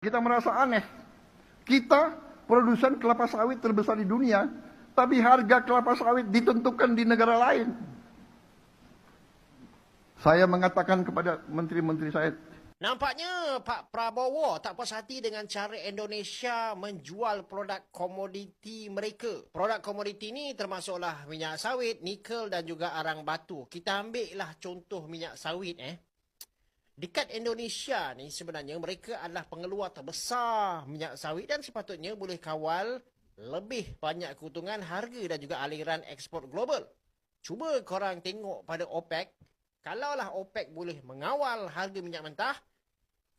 Kita merasa aneh. Kita produsen kelapa sawit terbesar di dunia, tapi harga kelapa sawit ditentukan di negara lain. Saya mengatakan kepada menteri-menteri saya, nampaknya Pak Prabowo tak puas hati dengan cara Indonesia menjual produk komoditi mereka. Produk komoditi ni termasuklah minyak sawit, nikel dan juga arang batu. Kita ambillah contoh minyak sawit. Dekat Indonesia ni sebenarnya mereka adalah pengeluar terbesar minyak sawit dan sepatutnya boleh kawal lebih banyak keuntungan harga dan juga aliran ekspor global. Cuba korang tengok pada OPEC. Kalaulah OPEC boleh mengawal harga minyak mentah,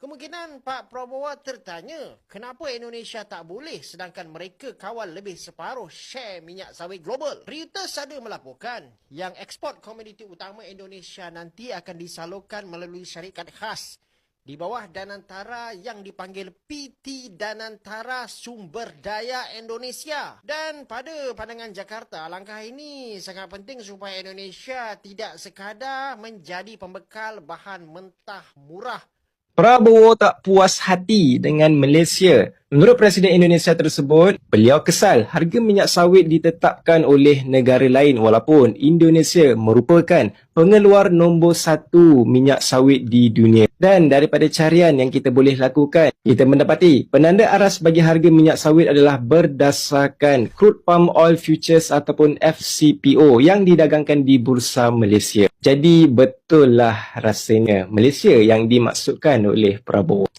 kemungkinan Pak Prabowo tertanya kenapa Indonesia tak boleh sedangkan mereka kawal lebih separuh share minyak sawit global. Reuters ada melaporkan yang ekspor komoditi utama Indonesia nanti akan disalurkan melalui syarikat khas di bawah Danantara yang dipanggil PT Danantara Sumber Daya Indonesia. Dan pada pandangan Jakarta, langkah ini sangat penting supaya Indonesia tidak sekadar menjadi pembekal bahan mentah murah. Prabowo tak puas hati dengan Malaysia. Menurut Presiden Indonesia tersebut, beliau kesal harga minyak sawit ditetapkan oleh negara lain walaupun Indonesia merupakan pengeluar nombor 1 minyak sawit di dunia. Dan daripada carian yang kita boleh lakukan, kita mendapati penanda aras bagi harga minyak sawit adalah berdasarkan Crude Palm Oil Futures ataupun FCPO yang didagangkan di Bursa Malaysia. Jadi betul lah rasanya Malaysia yang dimaksudkan oleh Prabowo.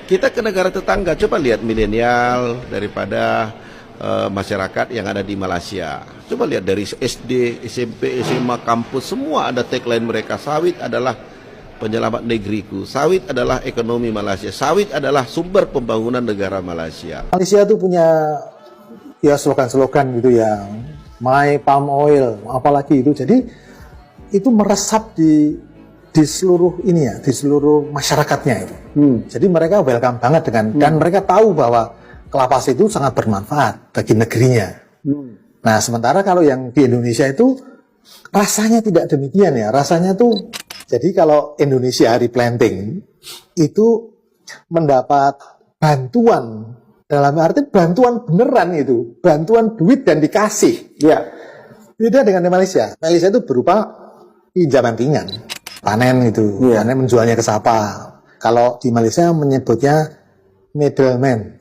Kita ke negara tetangga, coba lihat milenial daripada masyarakat yang ada di Malaysia. Coba lihat dari SD, SMP, SMA, kampus, semua ada tagline mereka. Sawit adalah penyelamat negeriku. Sawit adalah ekonomi Malaysia. Sawit adalah sumber pembangunan negara Malaysia. Malaysia tuh punya ya slogan-slogan gitu yang My Palm Oil, apalagi itu. Jadi itu meresap di seluruh ini ya, di seluruh masyarakatnya itu. Jadi mereka welcome banget dengan dan mereka tahu bahwa kelapa sawit itu sangat bermanfaat bagi negerinya. Nah, sementara kalau yang di Indonesia itu rasanya tidak demikian ya. Rasanya tuh jadi kalau Indonesia replanting itu mendapat bantuan dalam arti bantuan beneran itu, bantuan duit dan dikasih. Ya. Beda dengan di Malaysia. Malaysia itu berupa pinjaman ringan. Panen itu, panen menjualnya ke siapa. Kalau di Malaysia menyebutnya middleman.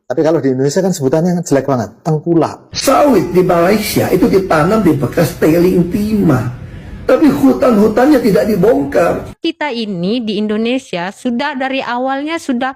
Tapi kalau di Indonesia kan sebutannya jelek banget, tengkulak. Sawit di Malaysia itu ditanam di bekas tailing timah. Tapi hutan-hutannya tidak dibongkar. Kita ini di Indonesia sudah dari awalnya sudah